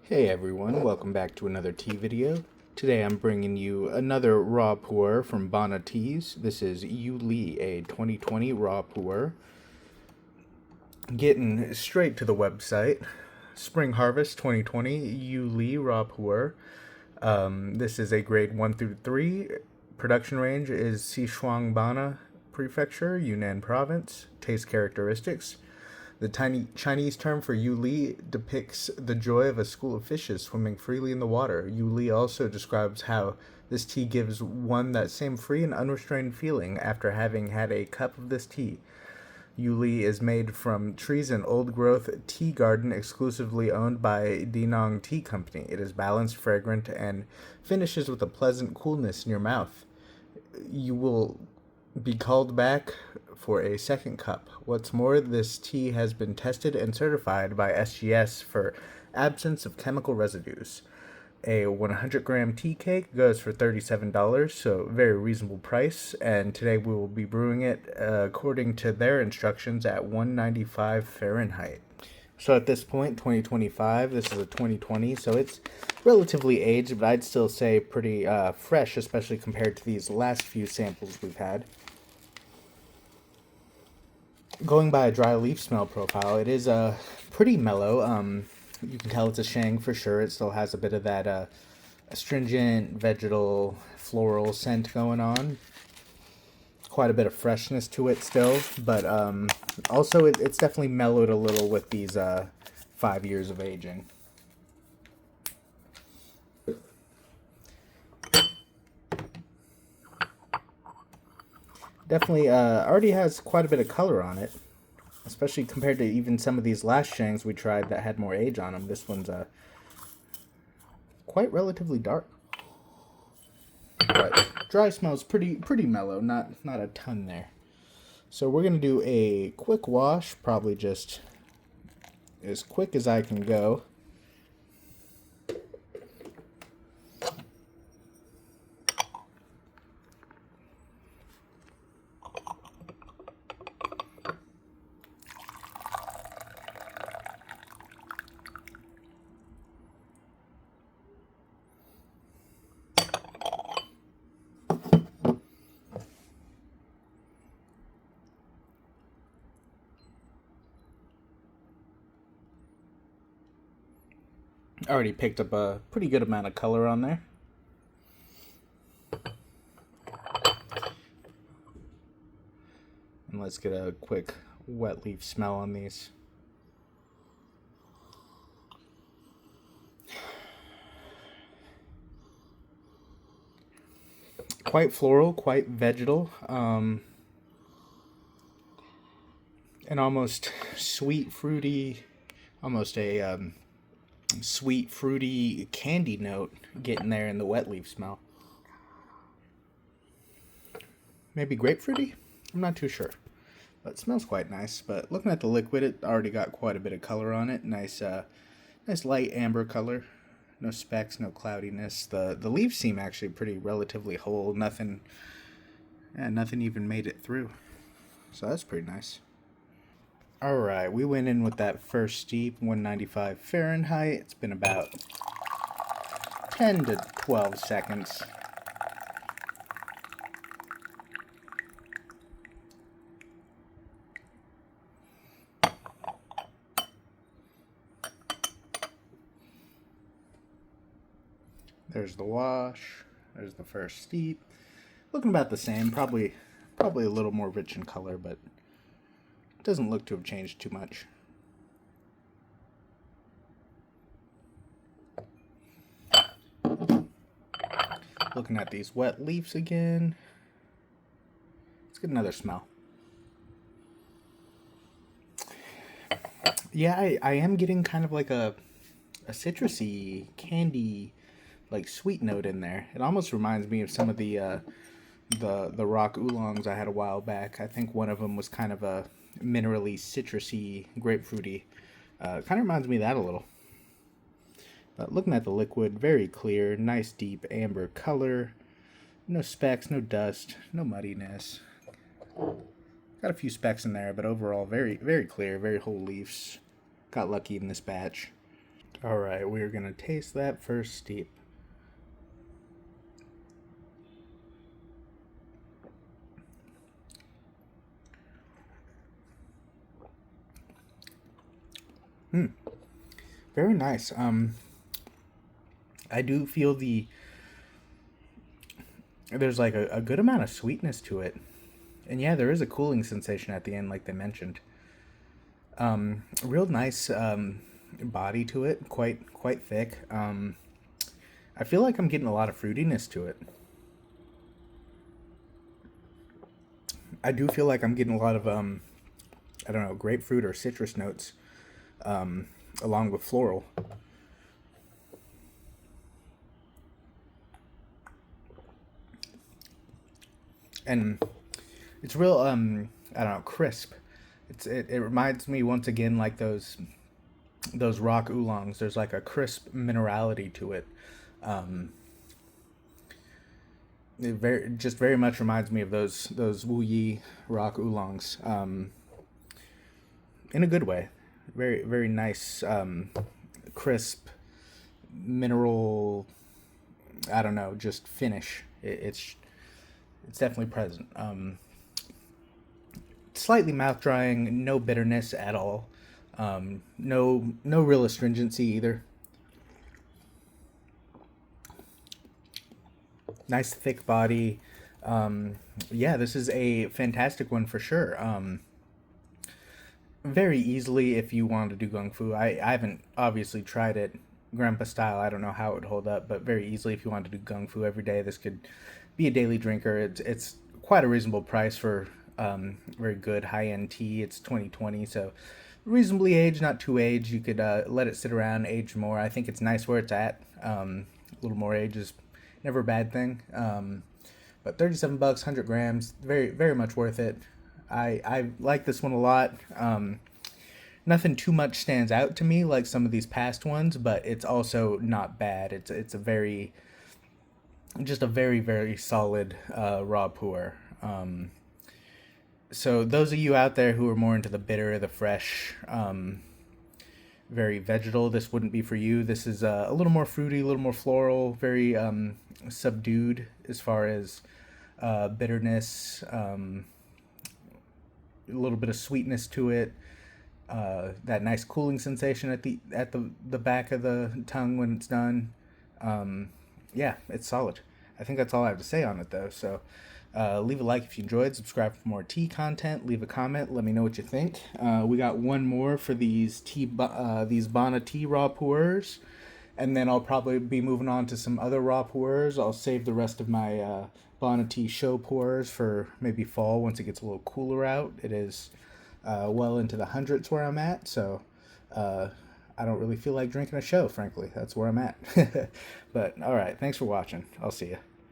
Hey everyone, welcome back to another tea video. Today I'm bringing you another Raw Pu-erh from Bana Teas. This is Yuli, a 2020 Raw Pu-erh. Getting straight to the website. Spring Harvest 2020 Yuli Raw Pu-erh. This is a grade 1 through 3. Production range is Sichuan Bana Prefecture, Yunnan Province. Taste characteristics. The tiny Chinese term for Yu Li depicts the joy of a school of fishes swimming freely in the water. Yu Li also describes how this tea gives one that same free and unrestrained feeling after having had a cup of this tea. Yu Li is made from trees in old-growth tea garden exclusively owned by Dinong Tea Company. It is balanced, fragrant, and finishes with a pleasant coolness in your mouth. You will be called back for a second cup. What's more, this tea has been tested and certified by SGS for absence of chemical residues. A 100-gram tea cake goes for $37, so very reasonable price, and today we will be brewing it according to their instructions at 195 Fahrenheit. So at this point, 2025, this is a 2020, so it's relatively aged, but I'd still say pretty fresh, especially compared to these last few samples we've had. Going by a dry leaf smell profile, it is pretty mellow. You can tell it's a Shang for sure. It still has a bit of that astringent, vegetal, floral scent going on. Quite a bit of freshness to it still, but also it's definitely mellowed a little with these 5 years of aging. Definitely already has quite a bit of color on it, especially compared to even some of these last Shangs we tried that had more age on them. This one's quite relatively dark. But dry smells pretty mellow, not a ton there. So we're gonna do a quick wash, probably just as quick as I can go. Already picked up a pretty good amount of color on there. And let's get a quick wet leaf smell on these. Quite floral, quite vegetal, and almost sweet, fruity, almost a sweet, fruity candy note getting there in the wet leaf smell. Maybe grapefruity? I'm not too sure. But it smells quite nice. But looking at the liquid, it already got quite a bit of color on it. Nice light amber color. No specks, no cloudiness. The leaves seem actually pretty relatively whole. Nothing even made it through. So that's pretty nice. Alright, we went in with that first steep, 195 Fahrenheit. It's been about 10 to 12 seconds. There's the wash. There's the first steep. Looking about the same. Probably a little more rich in color, but it doesn't look to have changed too much. Looking at these wet leaves again. Let's get another smell. Yeah, I am getting kind of like a citrusy, candy, like sweet note in there. It almost reminds me of some of the rock oolongs I had a while back. I think one of them was kind of a minerally, citrusy, grapefruity. Kind of reminds me of that a little. But looking at the liquid, very clear, nice deep amber color. No specks, no dust, no muddiness. Got a few specks in there, but overall very clear, very whole leaves. Got lucky in this batch. All right, we're gonna taste that first steep. Very nice. I do feel there's like a good amount of sweetness to it, and yeah, there is a cooling sensation at the end, like they mentioned. Real nice body to it, quite thick. I feel like I'm getting a lot of fruitiness to it. I do feel like I'm getting a lot of I don't know, grapefruit or citrus notes, along with floral. And it's real I don't know, crisp. It reminds me once again like those rock oolongs. There's like a crisp minerality to it. Um, it very much reminds me of those Wu Yi rock oolongs, in a good way. Very nice, crisp mineral. I don't know, just finish. It's definitely present. Slightly mouth drying, no bitterness at all. No real astringency either. Nice thick body. Yeah, this is a fantastic one for sure. Very easily if you want to do gung fu. I haven't obviously tried it grandpa style. I don't know how it would hold up, but very easily if you want to do gung fu every day, this could be a daily drinker. It's quite a reasonable price for very good high end tea. It's 2020, so reasonably aged, not too aged. You could let it sit around, age more. I think it's nice where it's at. A little more age is never a bad thing. But 37 bucks, 100 grams, very much worth it. I like this one a lot. Nothing too much stands out to me like some of these past ones, but it's also not bad. It's a very just a very solid raw Pu-erh. So those of you out there who are more into the bitter, the fresh, very vegetal, this wouldn't be for you. This is a little more fruity, a little more floral, very subdued as far as bitterness, a little bit of sweetness to it. That nice cooling sensation at the back of the tongue when it's done. Yeah, it's solid. I think that's all I have to say on it though. So leave a like if you enjoyed. Subscribe for more tea content. Leave a comment. Let me know what you think. We got one more for these Bana Tea Raw Pu-erhs, and then I'll probably be moving on to some other Raw Pu-erhs. I'll save the rest of my Bana Tea show Pu-erhs for maybe fall once it gets a little cooler out. It is well into the hundreds where I'm at, so I don't really feel like drinking a show, frankly. That's where I'm at. But all right, thanks for watching. I'll see you.